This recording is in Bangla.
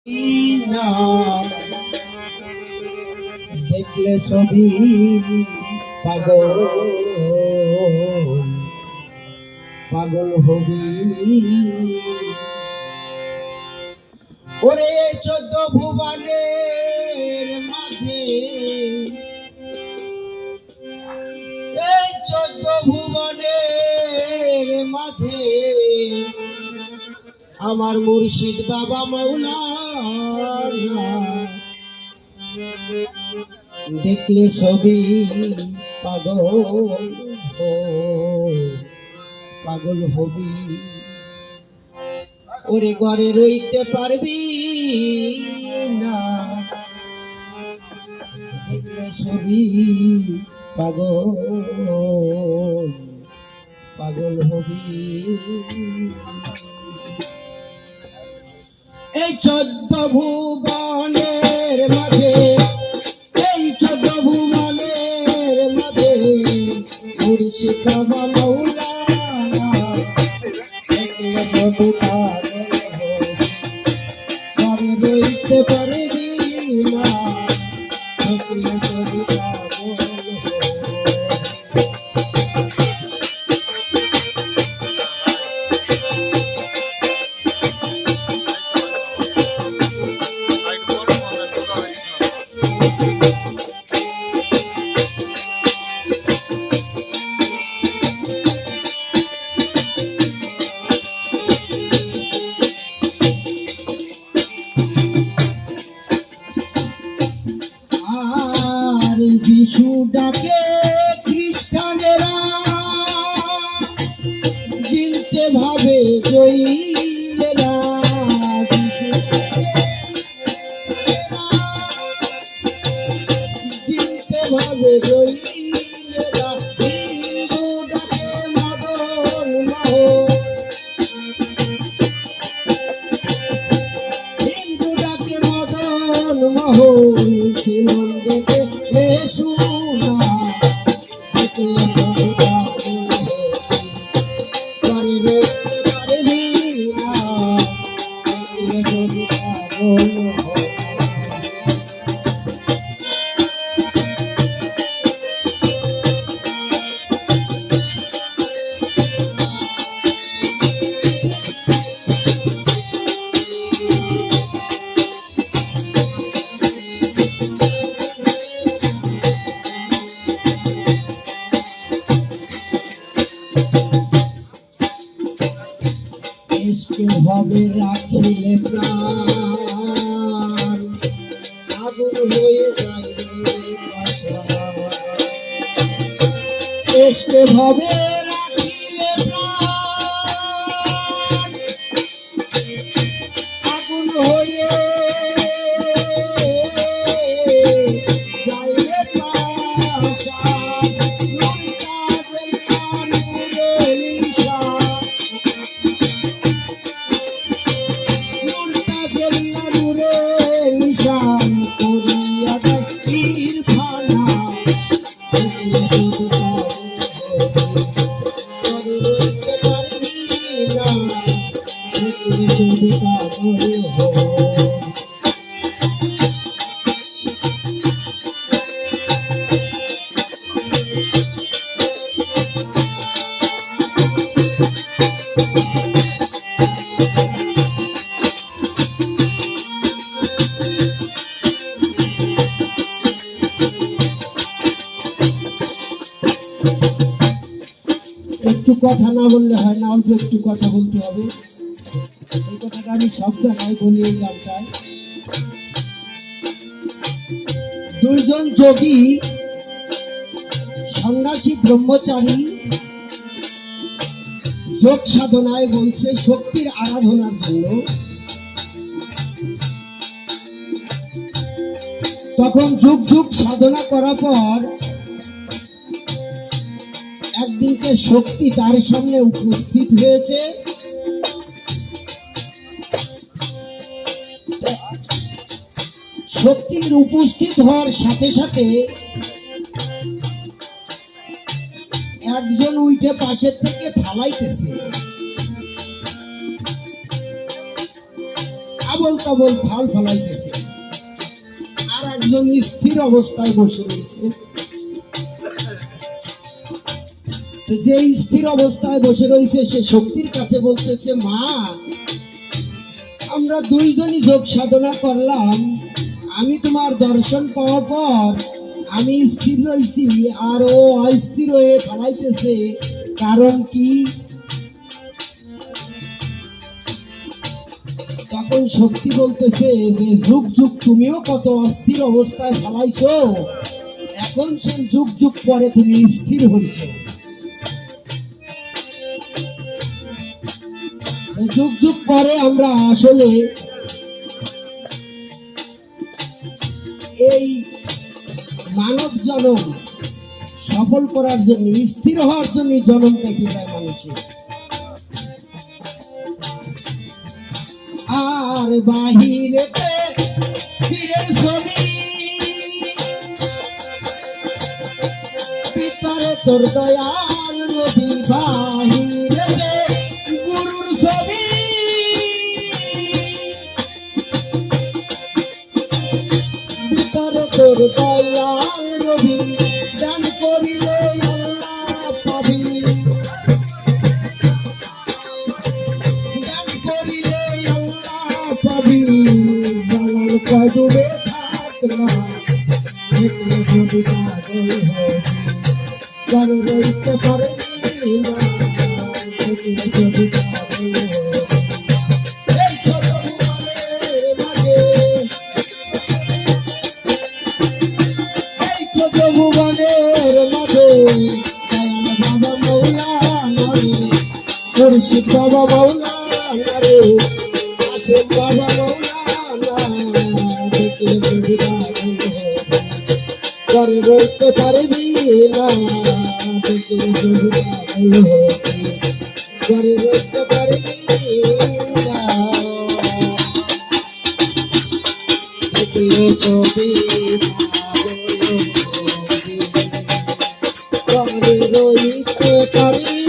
না দেখলে ছবি পাগল পাগল হবি। ওরে 14 ভুবনের মাঝে, এই 14 ভুবনের মাঝে আমার মুর্শিদ বাবা মাওলানা দেখলে ছবি পাগল পাগল হবি। ওরে ঘরে রইতে পারবি না দেখলে ছবি পাগল পাগল হবি। এই 14 ভুবনের মাঝে, এই 14 ভুবনের মাঝে মুর্শিদ বাবা মাওলানা দেখলে ছবি পাগল হবি। ঘরে রইতে পারবি না দেখলে ছবি পাগল হবি। যিশু ডাকে খ্রিস্টানেরা জিনতে ভাবে জয়ীরা, জিনতে ভাবে জয়ীরা। হিন্দু ডাকে মদন মোহন, হিন্দু ডাকে মদন মোহন, ছিলন দেখে শোনা দেখলে ছবি পাগল হবি। ঘরে রইতে পারবি না দেখলে ছবি পাগল হবি। হবে রাখিলে প্রাণ আগুন হয়ে যাইবে এসকে ভাবে রাখিলে প্রাণ আগুন হয়ে যাইবে পাশান। একটু কথা না বললে হয় না, অল্প একটু কথা বলতে হবে। এই কথাটা আমি সব জায়গায় বলি এই গানটায়। দুইজন যোগী সন্ন্যাসী ব্রহ্মচারী যোগ সাধনায় বলছে শক্তির আরাধনার জন্য। তখন যুগ যুগ সাধনা করার পর একদিনকে শক্তি তার সামনে উপস্থিত হয়েছে। শক্তির উপস্থিত হওয়ার সাথে সাথে একজন উঠে পাশের থেকে ফালাইতেছে, আবল তাবল ফাল ফালাইতেছে, আর একজন স্থির অবস্থায় বসে রয়েছে। তো যে স্থির অবস্থায় বসে রয়েছে সে শক্তির কাছে বলতেছে, মা আমরা দুইজনই যোগ সাধনা করলাম, আমি তোমার দর্শন পাওয়ার পর আমি স্থির রয়েছি আর ও অস্থির হয়ে ফালাইতেছে, কারণ কি? তখন শক্তি বলতেছে যে যুগ যুগ তুমিও কত অস্থির অবস্থায় ফালাইছো, এখন সে যুগ যুগ পরে তুমি স্থির হইছো। যুগ যুগ পরে আমরা আসলে এই মানব জন্ম সফল করার জন্য, স্থির হওয়ার জন্য জন্ম কেটে যায় মানুষের। আর বাহিরেতে পীরের ছবি, ভিতরে তোর দয়াল নবী, বাহিরেতে গুরুর ছবি, ভিতরে তোর দয়াল নবী, দান করিলে আল্লাহ পাবি, দান করিলে আল্লাহ পাবি, জালাল কদমে থাকলা দেখলে যদি পাগল হবি, কারো রইতে পারবি না দেখলে যদি পাগল হবি। এই ছোট ভুবনের মাঝে, এই ছোট ভুবনের মাঝে দয়াল বাবা মৌলানা রে, মুর্শিদ বাবা মৌলানা রে, আসেম বাবা মৌলানা, দেখলে যদি পাগল হবি, ঘরে রইতে পারবি না দেখলে যদি পাগল হবি, ঘরে রইতে পারবি না দেখলে যদি পাগল হবি, ঘরে রইতে পারবি